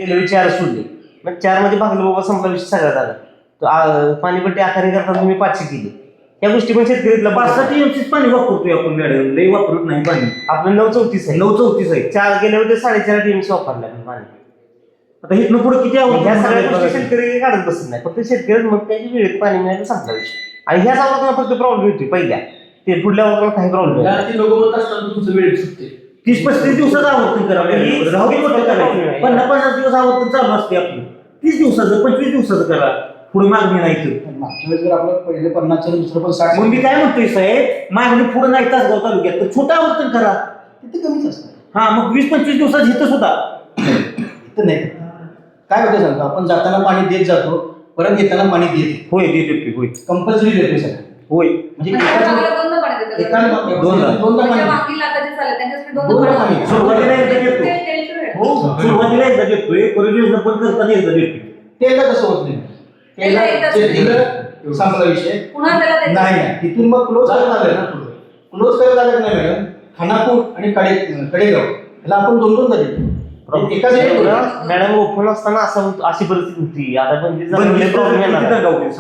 गेले 4 सोडले, मग 4 मध्ये भागलं बाबा, संपला विषय सगळा झाला. तो पाणीपट्टी आखाणी करताना तुम्ही 500 केली. या गोष्टी पण शेतकरीला 5-6 TMCच पाणी वापरतोय आपण मॅडम, लई वापरत नाही पाणी. आपलं 934 आहे. 934 आहे. 4 गेल्या होते 4.5 TMC वापरले आपण पाणी. आता इथनं पुढे किती ह्या सगळ्या गोष्टी शेतकरी काढत बसत नाही, फक्त शेतकरी मग त्याची वेळेत पाणी मिळायला सांगता विषय. आणि ह्याच आवडताना फक्त प्रॉब्लेम येतोय पहिल्या, ते पुढल्या आवडताना काही प्रॉब्लेम नाही. लोक असताना तुमचं वेळ सुटते. 30-35 दिवसाचं आवर्तन करावं लागेल. राहू दे कुठं करायचं, 50-50 दिवस आवर्तन चालू असते आपलं. 30 दिवसाचं 25 दिवसाचं करा, पुढे मागणी नाही तर. मागच्या वेळेस जर आपलं पहिले 50 दुसरं पण 60. मग मी काय म्हणतोय साहेब, मागणी पुढे नाही तासगाव तालुक्यात तर छोटं आवर्तन करा. तिथे कमीच असतं. हा, मग 20-25 दिवसात इथं सुद्धा इथं नाही. काय होतं सांगतो, आपण जाताना पाणी देत जातो, परत येताना पाणी देत. होय देतो होय कंपल्सरी देतोय सगळं. होय. म्हणजे दोनदा पाणी देतात. दोनदा पाणी. बाकीला आता जे चाललंय त्यांच्यासाठी दोनदा दोनदा पाणी. पाणी. सुरुवातीला एकदा देतो. हो, सुरुवातीला एकदा देतोय, परत योजना पण करताना एकदा देतोय. तेला कसं होत नाही. तेला एकदाच ते दिलं, संपला विषय. पुन्हा त्याला नाही द्यायचं. नाही, तिथून मग क्लोज करत आलं ना. क्लोज करत आलं नाही मॅडम. खानापूर आणि कडेगाव याला आपण 2-2दा देतो. एकाच मॅडम ओपन असताना अशी परिस्थिती होती. आता पण प्रॉब्लेम येणार,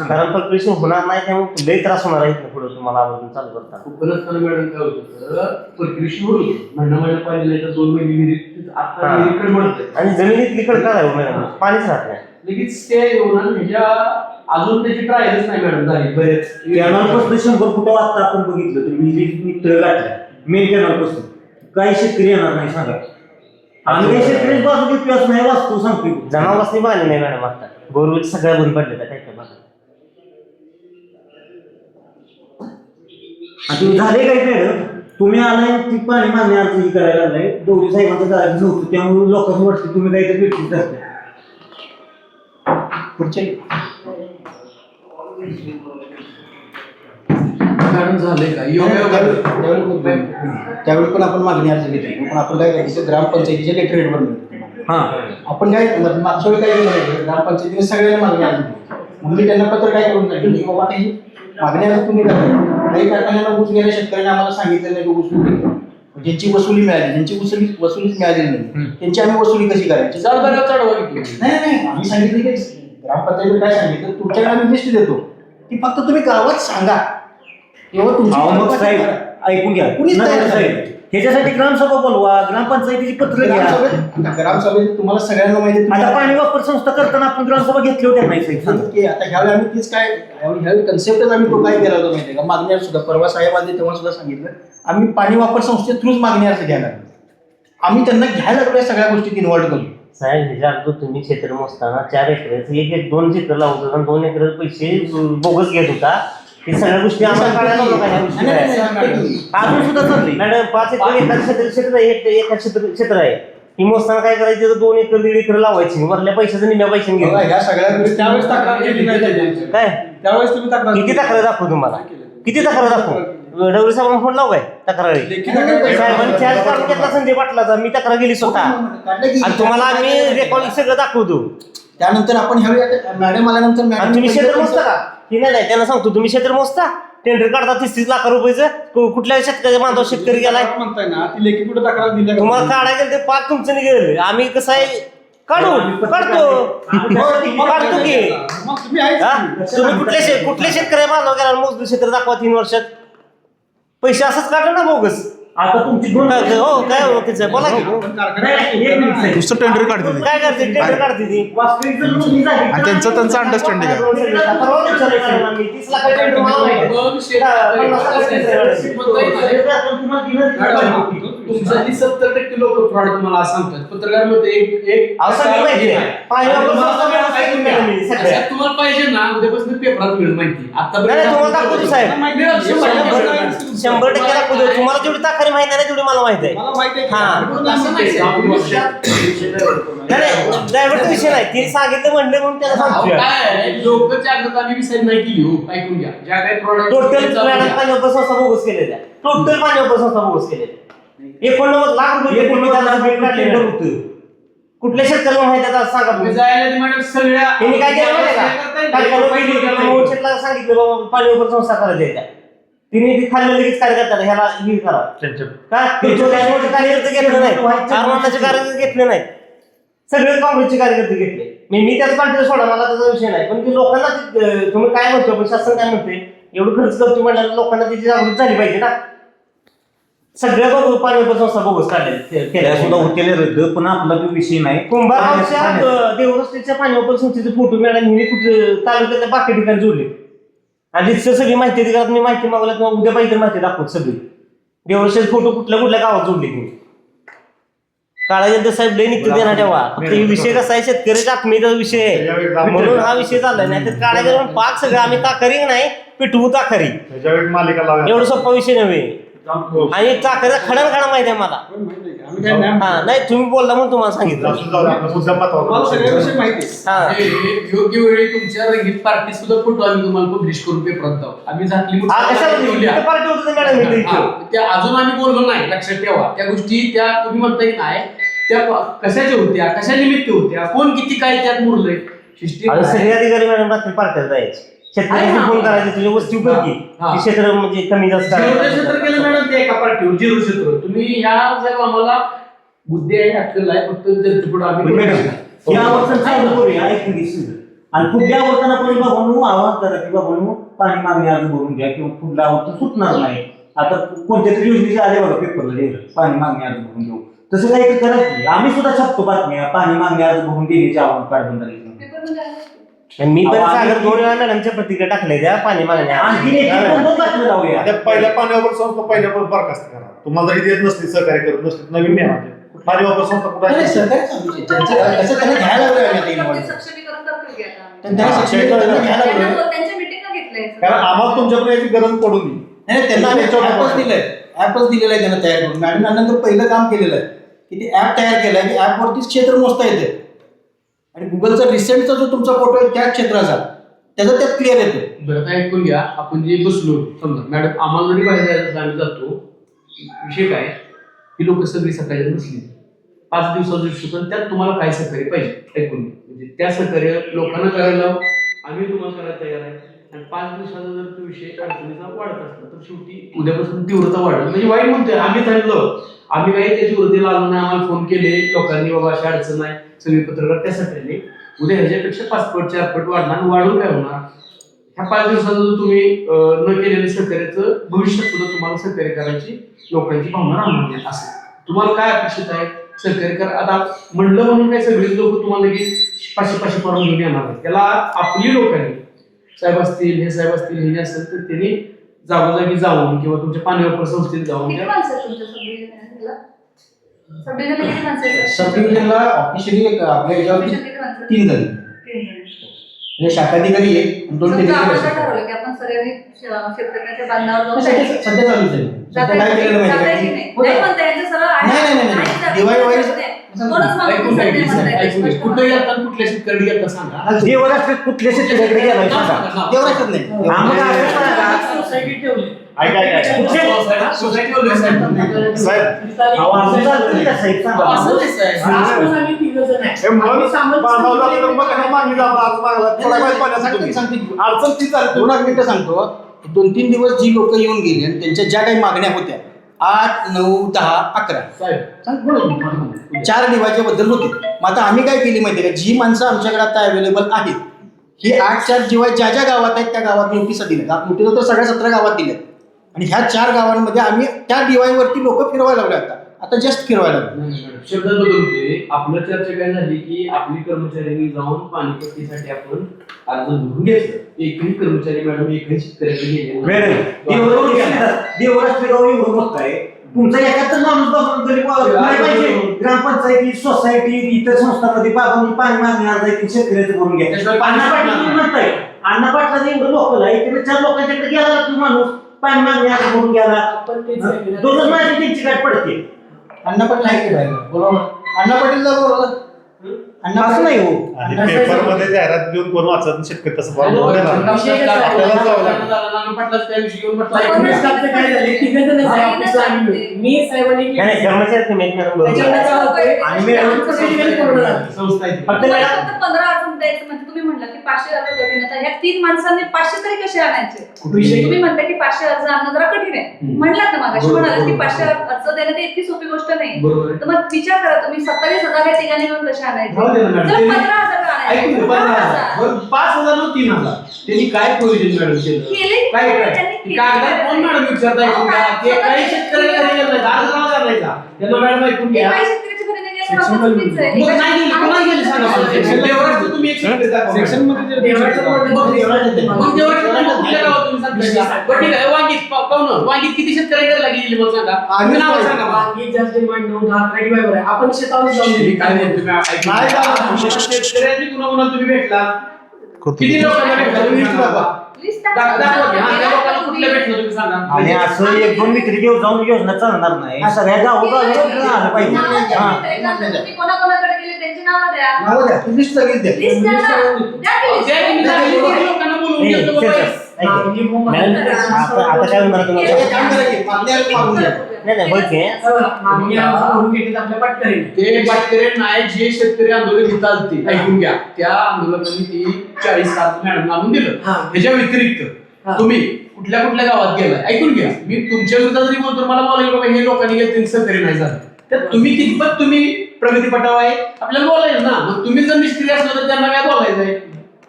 कारण कल्पेशन होणार नाही, त्यामुळे लई त्रास होणार आहे पुढे तुम्हाला आवर्जून चालू करताना. ओपन असताना मॅडम काय होतं, परक्रिशन होत होतं. महिना पाणी तर 2 महिने विहिरीत, आता विहिरीकडे म्हणतंय आणि जमिनीत लिकड काय आहे मॅडम, पाणीच राहत नाही. लगेच ते येऊन ह्याच्या अजून त्याची ट्रायलच नाही मॅडम झाली बरेच. कॅनॉलपासून 100 फुट आता आपण बघितलं तर विहिरी गाठल्या मेन कॅनॉलपासून. काही शेतकरी येणार नाही सांगा. आणि काही शेतकरी बाजू घेतल्याच नाही, वाचतो सांगतो. जनावरांनी पाणी नाही मॅडम, आता बोरवेल सगळ्या बंद पडले त्या भागात. आणि झाले काय मॅडम, तुम्ही आलाय ती पाणी मागणी अर्ज करायला लागलाय, दोघी साहेबांचं जायचं नव्हतं, त्यामुळे लोकांनी वाटतं तुम्ही काहीतरी भेटून करताय. पुढचे मॅडम झाले का त्यावेळी पण आपण मागणी अर्ज घेतली, पण आपण काय करायचं, ग्रामपंचायतीच्या लेटर हेडवर मिळतो. हा, आपण काय मागच्या वेळी काय करायचं, ग्रामपंचायतीने सगळ्यांना मागणी अर्ज दिली. मग मी त्यांना पत्र काय करून सांगितलं की बाबा काही मागणी अर्ज तुम्ही करा. काही कारखान्यांना ऊस गेल्या शेतकऱ्यांनी आम्हाला सांगितलं नाही की ऊस विकलं. ज्यांची वसुली मिळाली, ज्यांची वसुलीच मिळालेली नाही, त्यांची आम्ही वसुली कशी करायची. चढवा घेतली. नाही, आम्ही सांगितलं की ग्रामपंचायतीने काय सांगितलं, तुमच्याकडे आम्ही लिस्ट देतो, ती फक्त तुम्ही गावात सांगा. तेव्हा मग तुमची साहेब ऐकून घ्या, कुणीच नाही नाही साहेब, ह्याच्यासाठी ग्रामसभा बोलवा, ग्रामपंचायतीची पत्र घ्या. ग्रामसभेत तुम्हाला सगळ्यांना माहिती आता पाणी वापर संस्था करताना आपण ग्रामसभा घेतली होत्या नाही साहेब सांगा. की आता ह्यावेळी आम्ही तीच काय ह्यावेळी कन्सेप्टच आम्ही तो काय केला होता माहिती का, मागणी अर्ज सुद्धा परवा साहेब आले तेव्हा सुद्धा सांगितलं, आम्ही पाणी वापर संस्थेत थ्रूच मागणी अर्ज घ्यायला लागलो. आम्ही त्यांना घ्यायला लागलो, या सगळ्या गोष्टीत इन्व्हॉल्व करू. साहेब ह्याच्या अगोदर तुम्ही क्षेत्र मोजताना 4 एकराचं 1-2 क्षेत्र लावत होता, 2 एकर पैसे बोगस घेत होता. हे सगळ्या गोष्टी आम्हाला कळायला नको का ह्या गोष्टी काय? अजून सुद्धा चालली मॅडम 5 एकर एका क्षेत्र आहे, एका क्षेत्र आहे. ही मोजताना काय करायचं, 2 एकर 1.5 एकर लावायची, वरल्या पैशाचं निम्म्या पैशाने बघा, घ्यायचं. ह्या सगळ्या गोष्टी त्यावेळेस तक्रार केली नाही त्याची. काय त्यावेळेस तुम्ही तक्रार किती तक्रार दाखवू तुम्हाला, किती तक्रार दाखवू? डवरी साहेबांना फोन लावू काय तक्रारी? साहेबांनी चार्ज काढून घेतला संजय पाटलाचा, मी तक्रार गेली स्वतः, आणि तुम्हाला आम्ही रेकॉर्डिंग सगळं दाखवतो. त्यानंतर आपण ह्यावेळी आता मॅडम आल्यानंतर आणि तुम्ही क्षेत्र मोजता का? की नाही, त्यांना सांगतो तुम्ही क्षेत्र मोजता, टेंडर काढता 30-30 लाख रुपयाचं, कुठल्या शेतकरी बांधव शेतकरी गेलाय म्हणताय ना, ती लेखी कुठे तक्रार दिली तुम्हाला काढायला गेलं ते पाक तुमचं निघेल. आम्ही कसं आहे काढतो की तुम्ही कुठल्या शेतकरी बांधव गेला मोजलं क्षेत्र दाखवा 3 वर्षात, पैसे असंच काढा ना बोगस. आता तुमची दोन हो काय ओळखीचं बोला की नुसतं टेंडर काढते काय करते, टेंडर काढते ती वास्तविक जर नोंदणी झाली आणि त्यांचं अंडरस्टँडिंग आहे. 30 लाखाचं टेंडर मला माहिती आहे. 50 लाखाचं तुमचं 70% लोक फ्रॉड तुम्हाला असं सांगतात. पत्रकार मध्ये एक असं नाही माहिती आहे. तुम्हाला पाहिजे ना, उद्यापासून पेपरात मिळेल माहिती. आता नाही, तुम्हाला दाखवतो साहेब, 100% दाखवतो. तुम्हाला जेवढी ताकद माहिती आहे ना तेवढी मला माहिती आहे. ड्रायव्हरचा विषय नाही, तिने सांगितलं म्हणलं म्हणून त्याला सांगतो. लोक जागृत आम्ही विसर नाही केली हो, ऐकून घ्या. ज्या काही टोटल पाणी वापर संस्था बोगस केलेल्या, टोटल पाणी वापर संस्था बोगस केलेल्या. 89 लाख रुपये कुठल्या शेतकऱ्याला माहिती आहे सांगा तुम्ही. सगळ्या त्यांनी काय केलं माहिती आहे का, सांगितलं बाबा पाणी वापर संस्था करायच्या त्या, तिने ती खाल्लं लगेच कार्यकर्त्याला ह्याला हे करा काय कार्यकर्ते घेतले नाही, कार्यकर्ते घेतले नाही. सगळे काँग्रेसचे कार्यकर्ते घेतले मी त्याच पार्टीला सोडा, मला त्याचा विषय नाही. पण ते लोकांना तुम्ही काय म्हणतो, पण शासन काय म्हणते, एवढं खर्च करतो म्हटल्यावर लोकांना त्याची जागृती झाली पाहिजे ना. सगळ्या बघू पाणी संस्था बोगस त्या सुद्धा होतेले रद्द, पण आपला तो विषय नाही. कुंभारगावच्या देवरस्तेच्या पाणी वापर संस्थेचे फोटो मॅडम मी कुठे तालुक्यातल्या बाकी ठिकाणी जोडले आणि तिथं सगळी माहिती अधिकारात मी माहिती मागवल्या किंवा उद्या पाहिजे माहिती दाखवत सगळी देवरस्तेचे फोटो कुठल्या गावात जोडले मी. काळायंत साहेब लय निघते देणार तेव्हा. फक्त हे विषय कसा आहे, शेतकऱ्याच्या आत्मीयचा विषय आहे म्हणून हा विषय चाललाय. नाही तर काळायला पाक सगळं आम्ही ताकरी नाही पिटवू ताकरी, एवढं सोपा विषय नव्हे. आणि ताकरीचा खडा माहिती आहे मला. हा नाही तुम्ही बोलला म्हणून तुम्हाला सांगितलं. योग्य वेळी तुमच्या रंगीत पार्टी सुद्धा फोटो आम्ही तुम्हाला पब्लिश करून पेपरात जाऊ. आम्ही पार्टी होती मॅडम, त्या अजून आम्ही बोललो नाही, लक्षात ठेवा. त्या गोष्टी त्या तुम्ही म्हणताय नाही त्या कशाच्या होत्या, कशा निमित्त होत्या, कोण किती काय त्यात मुरलंय सिस्टीम. सगळे अधिकारी मॅडम रात्री पार्ट्यात जायचे, शेतकऱ्यांची फोन करायचे तुझी वस्तू करते क्षेत्र म्हणजे कमी जास्त क्षेत्र केलं मॅडम ते एका पार्टीवर झिरो क्षेत्र. तुम्ही ह्या साहेब आम्हाला बुद्धी आहे, अक्कल आहे, फक्त जनतेपुढे आम्ही आणि पुढल्या आवर्तना पण बाबांनो आवाज करा की बाबांनो पाणी मागणी अर्ज भरून घ्या किंवा पुढल्या आवर्तन सुटणार नाही. आता कोणत्या तरी योजनेचे आले बघा पेपरला लिहिलं पाणी मागणी अर्ज भरून घेऊ, तसं काही करायचं. आम्ही सुद्धा छापतो बातम्या पाणी मागणी अर्ज भरून देण्याचे आव्हान पाटबंधारे. मी पण सागर 2 वेळा मॅडमच्या प्रतिक्रिया टाकल्या त्या पाणी मागण्या. पहिल्या पाण्यावर संस्था पहिल्यावर बरखास्त करा. तुम्हाला जरी देत नसली सहकार्य करत नसली नवीन नाही म्हणजे पाणी वापर संस्था कुठे कारण आम्हाला तुमच्याकडे याची गरज पडून त्यांना ऍपच दिलेलं आहे त्यांना तयार करून. मॅडम नंतर पहिलं काम केलेलं आहे की ते ऍप तयार केलं आहे की ऍपवरतीच क्षेत्र मोजता येते आणि गुगलचा रिसेंटचा जो तुमचा फोटो आहे त्या क्षेत्राचा त्याचा त्यात क्लिअर येतो. बरं आता ऐकून घ्या, आपण जे बसलो समजा मॅडम आम्हाला जरी बाहेर जायचं आम्ही जातो, विषय काय ही लोक सगळी सकाळी नसली 5 दिवसाचा विषय, पण त्यात तुम्हाला काय सहकार्य पाहिजे ऐकून घ्या. म्हणजे त्या सहकार्य लोकांना करायला आम्ही तुम्हाला करायला तयार आहे. आणि 5 दिवसाचा जर तो विषय अडचणीचा वाढत असला तर शेवटी उद्यापासून तीव्रता वाढत. म्हणजे वाईट म्हणतोय आम्ही सांगितलं, आम्ही काही त्याची वृत्तीला आलो नाही, आम्हाला फोन केले लोकांनी बाबा अशी अडचण आहे, सगळी पत्रकार त्यासाठी आले. उद्या ह्याच्यापेक्षा 5 पट 4 पट वाढणार, वाढून काय होणार. ह्या 5 दिवसाचं जर तुम्ही न केलेलं सहकार्याचं भविष्यात सुद्धा तुम्हाला सहकार्य करायची लोकांची भावना राहणार नाही. असं तुम्हाला काय अपेक्षित आहे सहकार्य करा. आता म्हणलं म्हणून काय सगळेच लोक तुम्हाला लगेच 500 परून घेऊन येणार नाही. त्याला आपली लोकांनी साहेब असतील हे साहेब असतील हे असेल तर त्यांनी जागोजागी जाऊन किंवा तुमच्या पाणी वापर संस्थेत जाऊन सब डिव्हिजनला ऑफिशियली आपल्या याच्यावरती 3 जण म्हणजे शाखाधिकारी एक 2 ठरवलं की आपण सगळ्यांनी शेतकऱ्याच्या बांधावर जाऊन सध्या चालूच आहे. सध्या काय केलेलं माहिती कुठे येतात कुठल्या शेतकरी येतात सांगा. देवराष्ट्रात कुठल्या शेतकऱ्याकडे गेला सांगा. देवराष्ट्रात नाही सोसायटी ठेवली सांगतो 2-3 दिवस जी लोक येऊन गेली आणि त्यांच्या ज्या काही मागण्या होत्या 8, 9, 10, 11 4 दिवाच्या बद्दल होते. मग आता आम्ही काय केली माहिती का, जी माणसं आमच्याकडे आता अवेलेबल आहेत ही 8-4 दिवा ज्या ज्या गावात आहेत त्या गावात नोटिसा दिल्या. नोटिसा तर सगळ्या 17 गावात दिल्या आणि ह्या 4 गावांमध्ये आम्ही त्या डिवाईवरती लोक फिरवायला लागले. आता जस्ट फिरवायला लागले. शब्द बदलतोय. आपलं चर्चा काय झाली की आपली कर्मचाऱ्यांनी जाऊन पाणीपट्टीसाठी आपण अर्ज भरून घेतलं. एकही कर्मचारी मॅडम एकही शेतकऱ्याकडे गेले तुमचा एकाच माणूस ग्रामपंचायती सोसायटी इतर संस्थांमध्ये पाणी मागणी अर्ज शेतकऱ्याचं भरून घ्या. अण्णा पाटला एवढं लोकल आहे 4 लोकांच्याकडे गेला तो माणूस पाणी मागणी अर्ज भरून घ्यायला 2च महिने त्यांची गाठ पडते. अण्णा पाटील आहे की बरोबर अण्णा पाटील बरोबर अण्णा असं नाही हो. पेपरमध्ये जाहिरात देऊन कोण वाचत शेतकरी तसं कर्मचारी द्यायचं म्हणजे तुम्ही म्हणलं की 500 अर्ज कठीण आता ह्या 3 माणसांनी 500 तरी कसे आणायचे विषय- तुम्ही म्हणता की 500 अर्ज आणणं जरा कठीण आहे म्हणलात ना मागाशी बरोबर, म्हणाले की बरोबर. 500 अर्ज देणं ते इतकी सोपी गोष्ट नाही बरोबर आहे. तर मग विचार करा तुम्ही 27,000 या ठिकाणी मिळून कसे आणायचे जाऊ दे ना मॅडम. जर ते- 15,000 आणायचे ऐकून घ्या, 15,000. बरं, 5,000 नो 3,000 त्यांनी काय प्रोव्हिजन मॅडम केलं केले काय त्यांनी केले. कागदात कोण मॅडम विचारताय अहो, ते काही शेतकऱ्याला घरी गेलं नाही, अर्ज नाव करायचा त्यांना मॅडम ऐकून ते घ्या काही शेतकऱ्याच्या घरी नाही गेलं, आपण चुकीचं आहे. मग नाही गेली, कोणाला गेली सांगा मला. देवराजचं तुम्ही एक शेतकरी दाखवा. मग देवराजचं कुठल्या गावात तुम्ही सांगताय? बरं ठीक आहे, वांगीत किती शेतकऱ्या घरी गेली मग सांगा तुम्ही नाव सांगा मला. आपण शेतावर जाऊन तुम्ही काय म्हणतो तुम्ही ऐकून नाही घ्या. जाऊ. शेतकऱ्यांनी कुणाकुणाला तुम्ही भेटला करतो. किती लोकांना भेटला तुम्ही लिस्ट दाखवा. लिस्ट दाखवा की. हा, त्या लोकांना कुठल्या भेटलं तुम्ही सांगा. आणि असं एक दोन विक्री घेऊन जाऊन योजना चालणार नाही सगळ्या गावोगावी आलं पाहिजे हा. तुम्ही कोणाकोणाकडे गेले त्यांची नावं द्या नावं द्या, ती लिस्ट सगळीच द्या. लिस्ट द्या ना. द्या की list. जे तुम्ही सांगितलं किती लोकांना बोलवून नाही, घेतलं तेच बाबा. आहे. मॅडम, आता काय म्हणणार एक तुम्हाला काम करा की, मागण्या मागून घ्या. नाही होय की मागणी अर्ज करून घेतली आपल्या पाटकरी ते शेतकरी नाही जे शेतकरी आंदोलन घेत आलते ऐकून घ्या त्या आंदोलकांनी ती 40 तास मॅडम आणून दिलं हा. त्याच्या व्यतिरिक्त हा. तुम्ही कुठल्या कुठल्या गावात गेलाय ऐकून घ्या मी तुमच्या विरुद्ध जरी बोलतो मला बोलायला बाबा हे लोकांनी गेले त्यांनी सहकार्य नाही झालं तर तुम्ही कितपत तुम्ही प्रगती पटावाय आपल्याला बोलायचं ना मग तुम्ही जर निष्क्रिय असलं तर त्यांना काय बोलायचंय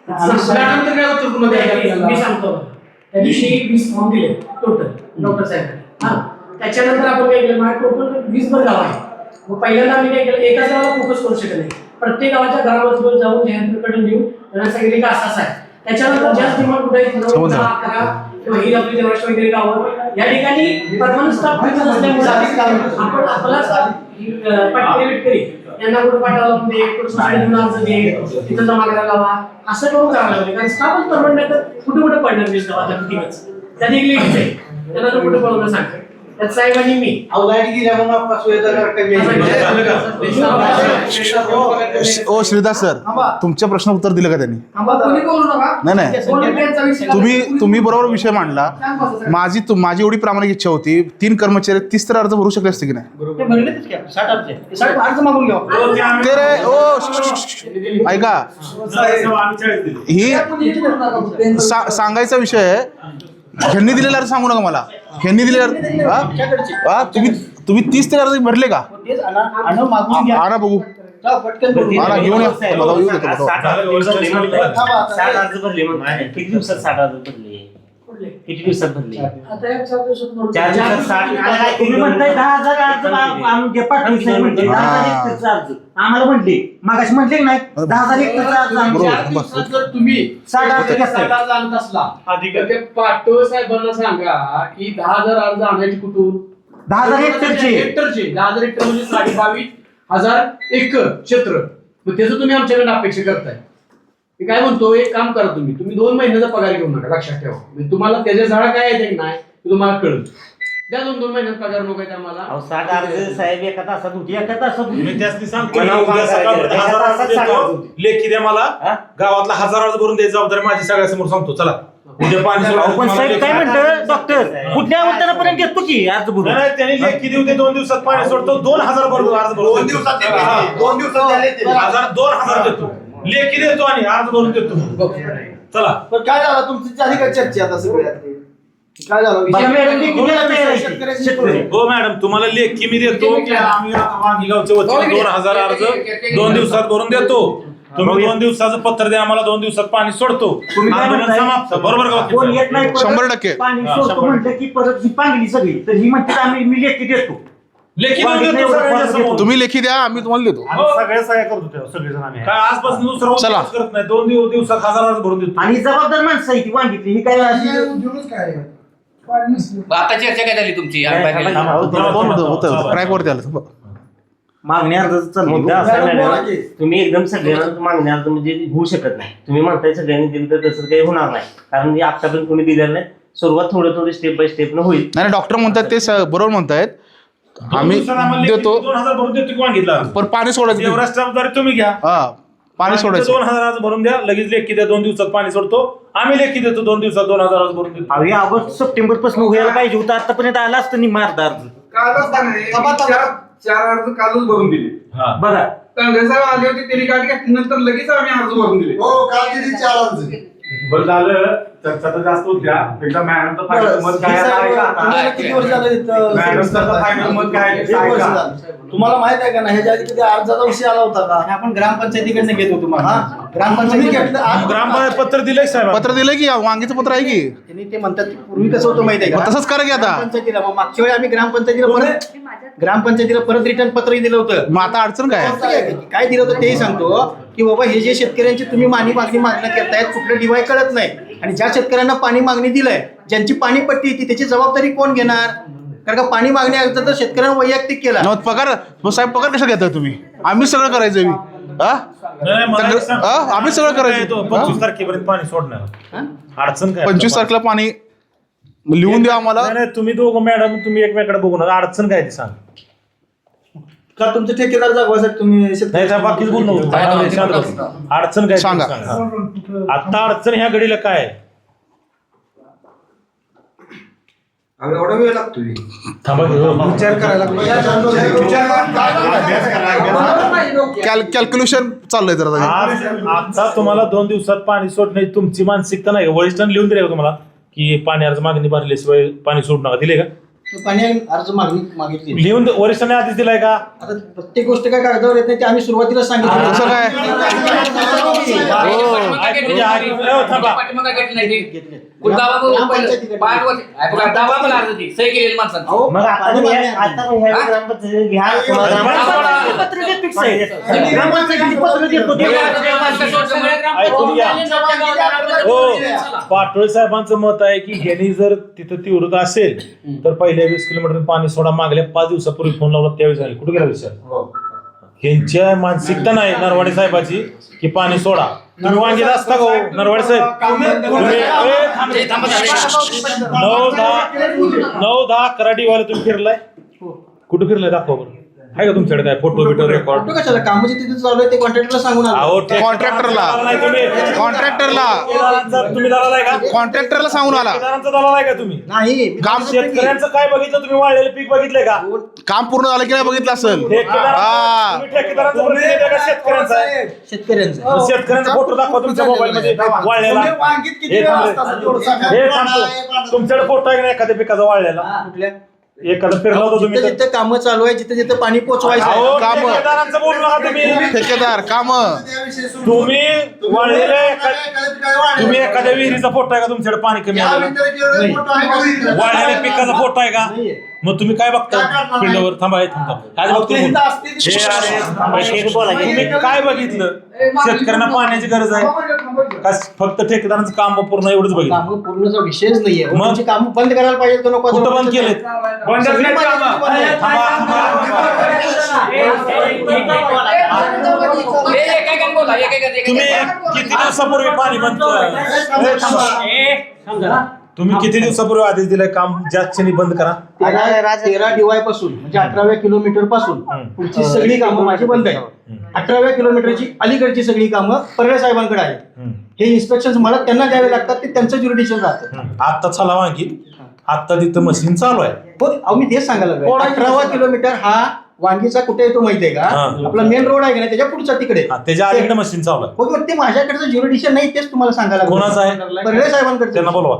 मॅडम तर काय उत्तर पुन्हा द्यायचं मी आपल्याला? सांगतो त्या दिवशी 20 फॉर्म दिले टोटल डॉक्टर साहेब हा त्याच्यानंतर आपण काय केलं माझ्या टोटल 20 भर गाव आहे मग पहिल्यांदा आम्ही काय केलं एकाच गावाला फोकस करू शकत नाही प्रत्येक गावाच्या घरामध्ये जाऊन जयंतकडे नेऊन त्यांना सांगितले की असं आहे त्याच्यानंतर जास्त डिमांड कुठे आहे 9, 10, 11 किंवा ही आपली देवराष्ट्र वगैरे गावं या ठिकाणी परमनंट स्टाफ फिक्स नसल्यामुळे आपण आपला पाठवली यांना कुठं पाठवलं म्हणजे कुठं सोसायटी घेऊन अर्ज दे तिथं जमा करायला लावा असं करून करायला लागले कारण स्टाफच परमनंट नाही तर कुठे कुठे पडणार वीस गावाच्या कितीच त्यात एक लेडीज आहे त्यांना तर कुठे पळवलं सांगतो त्यात साहेब आणि मी अहो, लाईट गेल्या म्हणून आपला सुविधा कमी आहे. ओ श्रीदास सर तुमच्या प्रश्न उत्तर दिलं का त्यांनी कोणी बोलू नका नाही नाही कोणी त्यांचा विषय तुम्ही बरोबर विषय मांडला माझी एवढी प्रामाणिक इच्छा होती 3 कर्मचारी 30 तर अर्ज भरू शकले असते की नाही ते भरलेच की आपण, 60 अर्ज आहे. ते 60 अर्ज मागून घ्या. ते रे ओ ऐका ही सांगायचा विषय आहे ह्यांनी दिलेला अर्ज सांगू नका मला ह्यांनी दिलेला हा तुम्ही 30 तरी अर्ज भरले का तेच आणा मागून घ्या. आणा बघू जा, पटकन भरून आणा घ्या. घेऊन या मला येऊ देतो बघा. 60 अर्ज भरले म्हणताय. 60 अर्ज भरले म्हणताय. किती दिवसात 60 अर्ज भरले किती दिवसात भरले आता या 4 दिवसात 4 दिवसात 60 तुम्ही म्हणताय 10,000 अर्ज आणून घ्या पाठवून साहेब म्हणते 10,000 एकरचा अर्ज आम्हाला म्हटले मागाशी म्हटले की नाही 10,000 एकरचा अर्ज आणून बरोबर. द्या. 4 दिवसात जर तुम्ही 60 अर्ज घेताय. 60 अर्ज आणत असला तर ते पाटोळ साहेबांना सांगा की 10,000 अर्ज आणायचे कुठून 10,000 हेक्टरचे. 10,000 हेक्टर म्हणजे 22,500 एकर क्षेत्र मग त्याचं तुम्ही आमच्याकडे अपेक्षा करताय मी काय म्हणतो एक काम करा तुम्ही 2 महिन्याचा पगार घेऊ नका लक्षात ठेवा म्हणजे तुम्हाला त्याच्या झाडा काय येते की नाही ते तुम्हाला कळलं द्या 2 महिन्यात पगार नको आहे आम्हाला अहो 60 अर्ज साहेब एका तासात होती एका तासात होती. मी त्यासनी सांगतो मला उद्या उद्या सकाळपर्यंत एका 1000 अर्ज तासात देतो. 60 होती. लेखी द्या मला हा? गावातला 1000 अर्ज भरून द्यायची जबाबदारी माझी सगळ्यासमोर सांगतो चला उद्या पाणी सोडा. अहो, पण साहेब काय म्हणतं डॉक्टर कुठल्या उत्तरापर्यंत घेतो की अर्ज भरून नाही, नाही, त्यांनी लेखी देऊ दे 2 दिवसात पाणी सोडतो 2,000 भरून अर्ज भरून 2 दिवसात 2,000 देतो लेखी देतो आणि अर्ज भरून देतो चला पण काय झालं तुमची झाली का चर्चा आता सगळ्यात काय झालं बघा, मॅडम, लेखी द्यायला तयार आहे. शेतकऱ्याची शेतकरी. हो मॅडम तुम्हाला लेखी मी देतो की आम्ही आता वांगीगावच्या वतीने 2,000 अर्ज 2 दिवसात भरून देतो तुम्ही 2 दिवसाचं पत्र द्या आम्हाला 2 दिवसात पाणी सोडतो तुम्ही काय आंदोलन म्हणताय? समाप्त बरोबर का वकील कोण साहेब? येत नाही परत 100%. पाणी सोडतो म्हटलं की परत ही पांगली सगळी तर ही म्हणते मी लेखी देतो लेखी देऊन देतो सगळ्यांच्या समोर. तुम्ही लेखी द्या आम्ही तुम्हाला देतो सगळ्या सह्या करतो सगळेजण आम्ही काय आजपासून दुसरं चला. उद्योगच करत नाही 2 दिवसात 1000 अर्ज भरून देतो आणि जबाबदार माणसं आहे ती वांगितली ही काय अशी आता चर्चा काय झाली तुमची ट्रॅक वरती आलं मागणी अर्जाचं चाललं मुद्दा असा आहे, मॅडम तुम्ही एकदम सगळ्यांना मागणी अर्ज म्हणजे होऊ शकत नाही तुम्ही म्हणताय सगळ्यांनी दिलं तर तसं काही होणार नाही कारण आतापर्यंत कोणी दिलेलं नाही सुरुवात थोडं स्टेप बाय स्टेप न होईल नाही डॉक्टर म्हणतात ते बरोबर म्हणतायत आम्ही देतो 2,000 भरून देतो की वांगीतला पण पाणी सोडायचं एवढा जबाबदारी तुम्ही घ्या हा पाणी सोडायचं 2,000 अर्ज भरून द्या लगेच लेखी द्या 2 दिवसात पाणी सोडतो आम्ही लेखी देतो 2 दिवसात 2,000 अर्ज भरून देतो अहो ऑगस्ट सप्टेंबर पासून व्हायला पाहिजे होतं आतापर्यंत आला असतं निम्मा अर्धा अर्ज कालच 4 अर्ज कालच भरून दिले बघा काँग्रेस आले होते त्यांनी गाडी घेतल्यानंतर लगेच आम्ही अर्ज भरून दिले. हो काल दिली 4 अर्ज. बरं झालं चर्चा तर जास्त होत्या एकदा मॅडमचं फायनल मत काय आहे ऐका आता. तुम्हाला किती वर्ष झालं इथं? मॅडमचं फायनल मत काय आहे ते एक वर्ष ऐका. झालं. तुम्हाला माहित आहे का ना ह्याच्या आधी कधी अर्जाचा विषय आला होता का? आपण ग्रामपंचायतीकडनं घेतो तुम्हाला. ग्रामपंचायती घेतलं आज ग्रामपंचायत पत्र दिलंय साहेब. पत्र दिलंय की वांगीचं पत्र आहे की त्यांनी ते म्हणतात की पूर्वी कसं होतं माहिती आहे मग का? तसंच करा की आता. ग्रामपंचायतीला मग मागच्या वेळी आम्ही ग्रामपंचायतीला परत रिटर्न पत्रही दिलं होतं. मग आता अडचण काय काय दिलं होतं तेही सांगतो की बाबा हे जे शेतकऱ्यांची तुम्ही मागणी मागणं करतायत कुठलं डिवाय कळत नाही आणि ज्या शेतकऱ्यांना पाणी मागणी दिलंय ज्यांची पाणी पट्टी येते त्याची जबाबदारी कोण घेणार? कारण का पाणी मागणी अगोदर तर शेतकऱ्यांना वैयक्तिक केला. मग पगार मग साहेब पगार कशा घेता तुम्ही? आम्ही सगळं करायचं नाही, मला एक सांग. आम्ही सगळं करायचं. 25 तारखेपर्यंत पाणी सोडणार अडचण काय? 25 तारखेला पाणी लिहून द्या आम्हाला. नाही, नाही, तुम्ही दोघं मॅडम तुम्ही एकमेकडे बघू नका अडचण काय ते सांग. का तुमचे ठेकेदार जागवासाठी तुम्ही नाही साहेब बाकीच बोल नको. अडचण काय ते सांगा. आता अडचण ह्या घडीला काय आहे? एवढा वेळ लागतोय. थांबा की, हो. विचार करायला कॅल्क्युलेशन चाललंय जरा. आज आता तुम्हाला 2 दिवसात पाणी सोडण्याची तुमची मानसिकता नाही का? वरिष्ठांनी लिहून दिले का तुम्हाला की पाणी अर्ज मागणी भरल्याशिवाय पाणी सोडू नका? दिले का पाणी अर्ज मागितली? लिहून वरिष्ठांनी आधीच दिलाय का? आता प्रत्येक गोष्ट काय कागदावर येत नाही ते आम्ही सुरुवातीला सांगितलं. कसं काय? थांबा. अहो, मग आता पाणी मी मागणी आहे. आता मी ह्या ग्रामपंचायत घ्या तुम्हाला ग्रामपंचायत पत्र जे fix आहे. ग्रामपंचायतीची पत्र देतो ते ऐकून घ्या. हो, पाटोळे साहेबांचं मत आहे की ह्यांनी जर तिथं तीव्रता असेल तर पहिल्या 20 किलोमीटर पाणी सोडा. मागल्या 5 दिवसापूर्वी फोन लावला त्यावेळी झाले. कुठे गेला विचार? ह्यांच्या मानसिकता नाही नरवाडे साहेबाची की पाणी सोडा. तुम्ही वांगीत असता का हो नरवाडे साहेब? तुम्ही 9-10 कराडीवाला तुम्ही फिरलाय? कुठे फिरलाय दाखवा बरं. आहे का तुमच्याकडे काय फोटो बिटो रेकॉर्ड? कुठं कशाला कामाची तिथे चालू आहे ते कॉन्ट्रॅक्टरला सांगून आलो. कॉन्ट्रॅक्टरला तुम्ही दलाल आहे का? कॉन्ट्रॅक्टरला सांगून आला. ठेकेदारांचा दलाल आहे का तुम्ही? नाही काम शेतकऱ्यांचं काय बघितलं तुम्ही? वाळलेलं पीक बघितलंय का? काम पूर्ण झालं की नाही बघितलं असेल. ठेकेदारांचा तुम्ही ठेकेदारांचा प्रतिनिधी आहे का शेतकऱ्यांचा आहे? शेतकऱ्यांचं शेतकऱ्यांचा फोटो दाखवा तुमच्या मोबाईल मध्ये वाळलेला. हे थांबतो. तुमच्याकडे फोटो आहे का नाही एखाद्या पिकाचा वाळलेला? कुठल्या एखादं फिरला होता तुम्ही जिथे जिथे कामं चालू आहे जिथे जिथे पाणी पोचवायचं अहो, आहे. कामं. ठेकेदारांचं बोलू नका तुम्ही. ठेकेदार काम तुम्ही वाळलेल्या तुम्ही एखाद्या विहिरीचा फोटो आहे का तुमच्याकडे पाणी कमी आलं? वाळलेल्या पिकाचा फोटो आहे का? नाहीये. मग तुम्ही काय बघता फील्डवर? थांबा हे थांबा. आज बघतो बोल. तुम्ही काय बघितलं? शेतकऱ्यांना पाण्याची गरज आहे का फक्त ठेकेदारांचं काम पूर्ण एवढंच बघितलं? कामं पूर्णचा विषयच नाहीये. मग? तुमची कामं बंद करायला पाहिजे का नको? कुठं बंद केलेत? तुम्ही किती दिवसापूर्वी पाणी बंद तुम्ही किती दिवसापूर्वी आदेश दिलाय काम ज्या क्षणी बंद करा? 13 DY पासून म्हणजे 18व्या किलोमीटर पासून पुढची सगळी कामं माझी बंद आहे. 18व्या किलोमीटरची अलीकडची सगळी कामं परळे साहेबांकडे आहेत. हे इन्स्ट्रक्शन मला त्यांना द्यावे लागतात ते त्यांचं ज्युरिडिक्शन राहतं. आता चला वांगी आता तिथं मशीन चालू आहे. हो अहो मी तेच सांगायला लागलो. 18वा किलोमीटर हा वांगीचा कुठे येतो माहितीये का? हा. आपला मेन रोड आहे का नाही त्याच्या पुढचा तिकडे. त्याच्या अलीकडे मशीन चालू आहे. हो मग ते माझ्याकडचं ज्युरिडिक्शन नाही तेच तुम्हाला सांगायला लागलो. कोणाचं आहे? परळे साहेबांकडे. त्यांना बोलवा.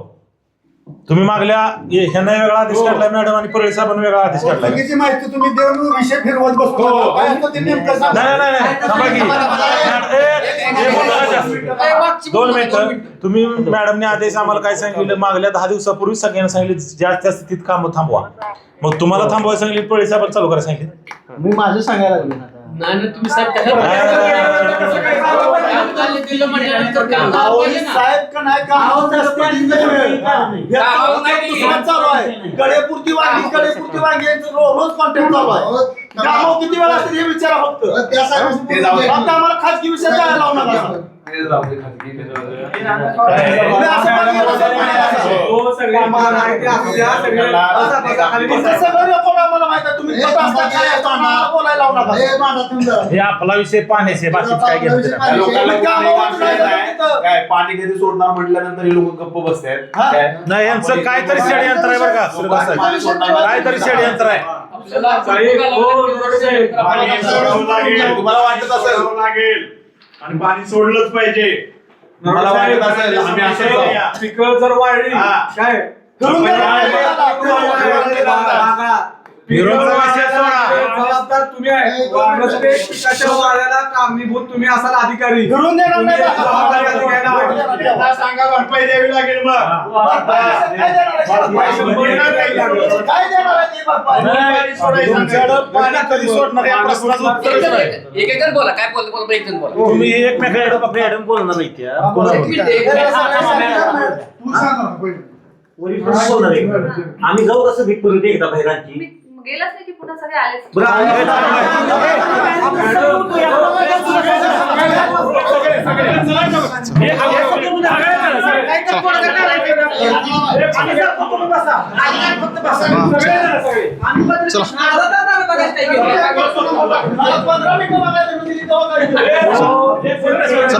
तुम्ही मागल्या ह्यांना वेगळा आदेश काढलाय मॅडम आणि परळे साहेबांना वेगळा आदेश काढलाय. चुकीची माहिती तुम्ही देऊन विषय फिरवत बसतो. काय असतं ते नेमकं सांगा. नाही थांबा की. हे बोलू नका जास्त. 2 मिनिटं. तुम्ही मॅडमने आदेश आम्हाला काय सांगितलं? मागल्या 10 दिवसापूर्वी सगळ्यांना सांगितलं जास्त स्थितीत कामं थांबवा. मग तुम्हाला थांबवायला सांगितलं परळे साहेबांना चालू करायला सांगितलं. मी माझं सांगायला लागलो ना. नाही तुम्ही साहेब कशाला दिलं म्हटल्यानंतर काम अहो, पाहिजे ना. साहेब का नाही काम चालू आहे. कडेपुरती वांगी यांचं रोज कॉन्टॅक्ट चालू आहे. कामं किती वेळा असतील हे विचारा फक्त. फक्त आम्हाला खाजगी विषय जायला लावू नका. हे आपला विषय पाण्याचे बाकी काय घेतलं काय पाणी कधी सोडणार म्हटल्यानंतर हे लोक गप्प बसतात. नाही यांचं काहीतरी षडयंत्र आहे बरं का? काहीतरी षडयंत्र आहे. तुम्हाला वाटत असेल लागेल आणि पाणी सोडलंच पाहिजे. मला वाटत असेल आम्ही असं पिकं जर वाढली काय जबाबदार तुम्ही आहे. प्रत्येक पिकाच्या वाढ्याला कारणीभूत तुम्ही असाल अधिकारी. फिरून देणार नाही का? जबाबदारी घ्यायला त्यांना सांगा भरपाई द्यावी लागेल मग. काय देणार आहे ते भरपाई? तुमच्याकडं पाणी कधी सोडणार या प्रश्नाचं उत्तरच नाही. एक बोला काय बोलतो एक जण बोला. तुम्ही एकमेकांकडे मॅडम बोलणार नाही त्या आम्ही जाऊ कसं भीक करू दे एकदा बाहेरांची. मी गेलाच नाही की पुन्हा सगळे आलेच. बरं, मला 15 मिनिटं बघायला दिली तेव्हा काय केलं?